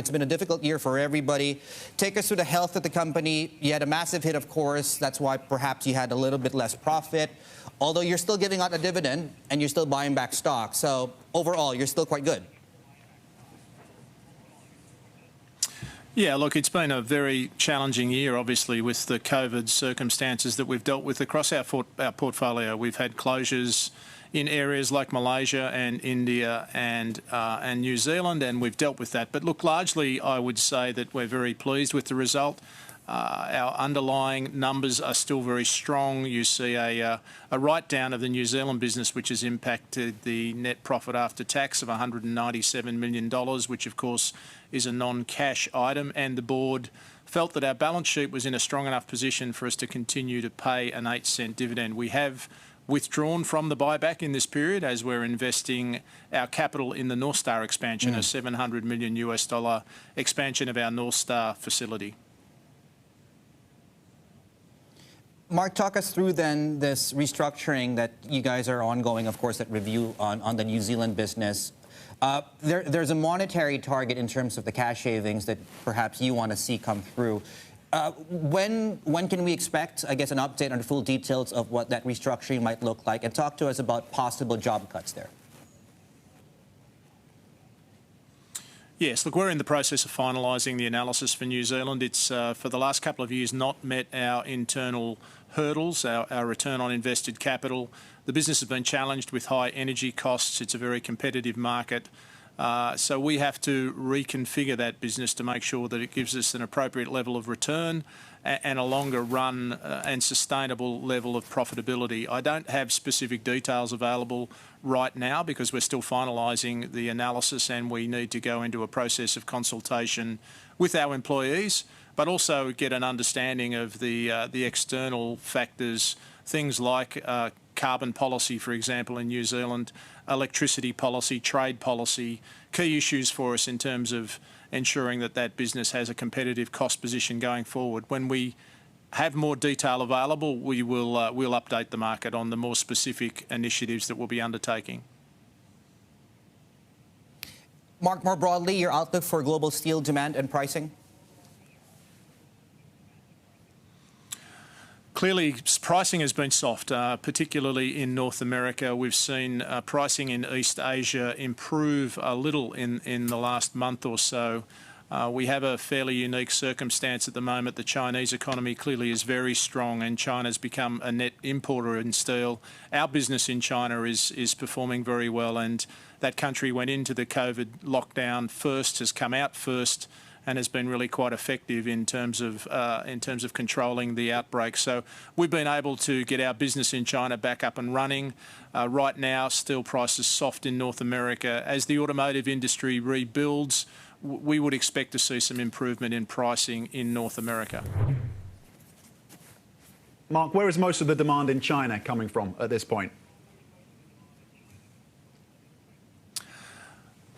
It's been a difficult year for everybody. Take us through the health of the company. You had a massive hit, of course. That's why perhaps you had a little bit less profit, although you're still giving out a dividend and you're still buying back stock. So overall, you're still quite good. Yeah, look, it's been a very challenging year, obviously, with the COVID circumstances that we've dealt with across our portfolio. We've had closures in areas like Malaysia and India and New Zealand, and we've dealt with that. But look, largely, I would say that we're very pleased with the result. Our underlying numbers are still very strong. You see a write-down of the New Zealand business, which has impacted the net profit after tax of $197 million, which, of course, is a non-cash item. And the board felt that our balance sheet was in a strong enough position for us to continue to pay an 8-cent dividend. We have withdrawn from the buyback in this period as we're investing our capital in the North Star expansion, a $700 million US expansion of our North Star facility. Mark, talk us through then this restructuring that you guys are ongoing, of course, that review on the New Zealand business. There's a monetary target in terms of the cash savings that perhaps you want to see come through. When can we expect, I guess, an update on the full details of what that restructuring might look like? And talk to us about possible job cuts there. Yes, look, we're in the process of finalising the analysis for New Zealand. It's, for the last couple of years, not met our internal hurdles, our return on invested capital. The business has been challenged with high energy costs. It's a very competitive market. So we have to reconfigure that business to make sure that it gives us an appropriate level of return and a longer run and sustainable level of profitability. I don't have specific details available right now because we're still finalising the analysis and we need to go into a process of consultation with our employees, but also get an understanding of the external factors, things like carbon policy, for example, in New Zealand, electricity policy, trade policy, key issues for us in terms of ensuring that that business has a competitive cost position going forward. When we have more detail available, we'll update the market on the more specific initiatives that we'll be undertaking. Mark, more broadly, your outlook for global steel demand and pricing? Clearly, pricing has been soft, particularly in North America. We've seen pricing in East Asia improve a little in the last month or so. We have a fairly unique circumstance at the moment. The Chinese economy clearly is very strong and China's become a net importer in steel. Our business in China is performing very well, and that country went into the COVID lockdown first, has come out first, and has been really quite effective in terms of controlling the outbreak. So we've been able to get our business in China back up and running. Right now, steel prices soft in North America. As the automotive industry rebuilds, we would expect to see some improvement in pricing in North America. Mark, where is most of the demand in China coming from at this point?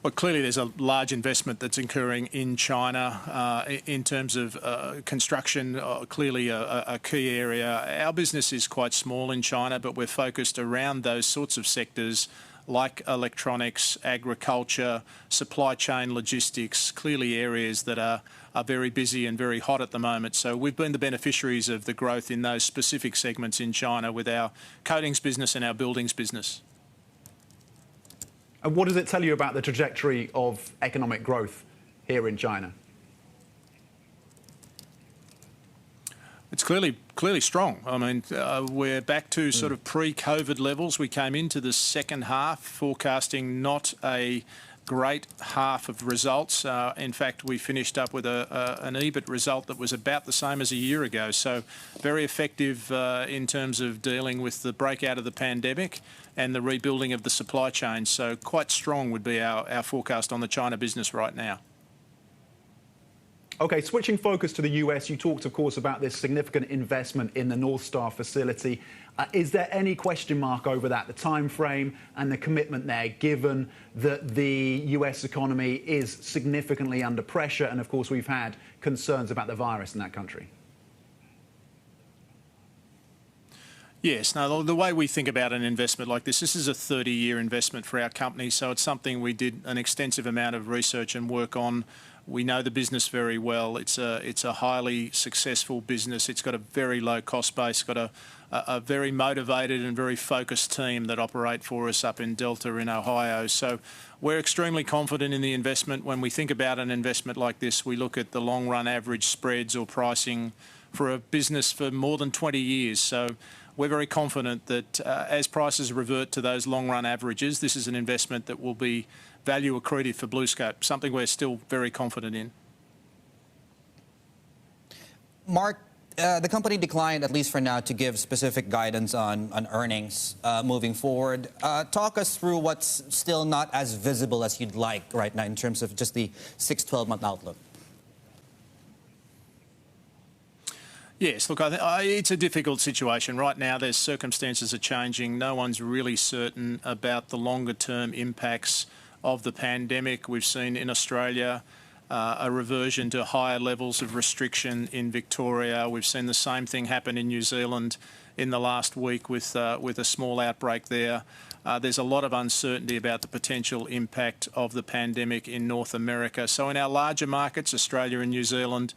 Well, clearly there's a large investment that's occurring in China in terms of construction, clearly a key area. Our business is quite small in China, but we're focused around those sorts of sectors like electronics, agriculture, supply chain logistics, clearly areas that are very busy and very hot at the moment. So we've been the beneficiaries of the growth in those specific segments in China with our coatings business and our buildings business. And what does it tell you about the trajectory of economic growth here in China? It's clearly strong. I mean, we're back to sort of pre-COVID levels. We came into the second half forecasting not a great half of results. In fact, we finished up with an EBIT result that was about the same as a year ago. So very effective in terms of dealing with the breakout of the pandemic and the rebuilding of the supply chain. So quite strong would be our forecast on the China business right now. OK, switching focus to the US, you talked, of course, about this significant investment in the North Star facility. Is there any question mark over that, the time frame and the commitment there, given that the US economy is significantly under pressure and, of course, we've had concerns about the virus in that country? Yes. Now, the way we think about an investment like this is a 30-year investment for our company, so it's something we did an extensive amount of research and work on. We know the business very well. It's a highly successful business. It's got a very low cost base, got a very motivated and very focused team that operate for us up in Delta in Ohio. So we're extremely confident in the investment. When we think about an investment like this, we look at the long run average spreads or pricing for a business for more than 20 years. So we're very confident that as prices revert to those long run averages, this is an investment that will be value accretive for Bluescope, something we're still very confident in. Mark, the company declined, at least for now, to give specific guidance on earnings moving forward. Talk us through what's still not as visible as you'd like right now in terms of just the 6-12-month outlook. Yes, look, it's a difficult situation. Right now, their circumstances are changing. No one's really certain about the longer-term impacts of the pandemic. We've seen in Australia a reversion to higher levels of restriction in Victoria. We've seen the same thing happen in New Zealand in the last week with a small outbreak there. There's a lot of uncertainty about the potential impact of the pandemic in North America. So in our larger markets, Australia and New Zealand,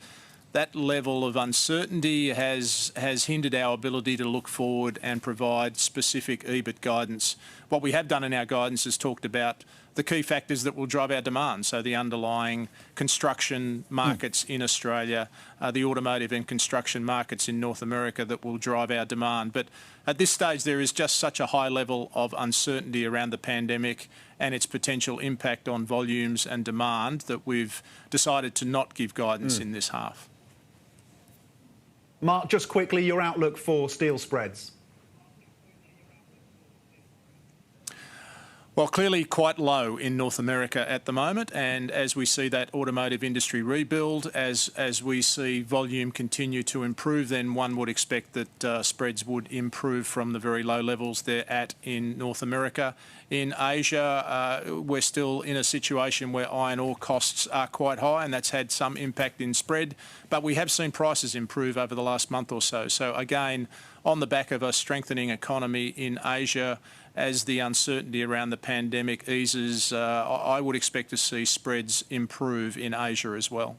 that level of uncertainty has hindered our ability to look forward and provide specific EBIT guidance. What we have done in our guidance is talked about the key factors that will drive our demand, so the underlying construction markets in Australia, the automotive and construction markets in North America that will drive our demand. But at this stage, there is just such a high level of uncertainty around the pandemic and its potential impact on volumes and demand that we've decided to not give guidance in this half. Mark, just quickly, your outlook for steel spreads. Well, clearly quite low in North America at the moment, and as we see that automotive industry rebuild, as we see volume continue to improve, then one would expect that spreads would improve from the very low levels they're at in North America. In Asia, we're still in a situation where iron ore costs are quite high, and that's had some impact in spread, but we have seen prices improve over the last month or so. So again, on the back of a strengthening economy in Asia, as the uncertainty around the pandemic eases, I would expect to see spreads improve in Asia as well.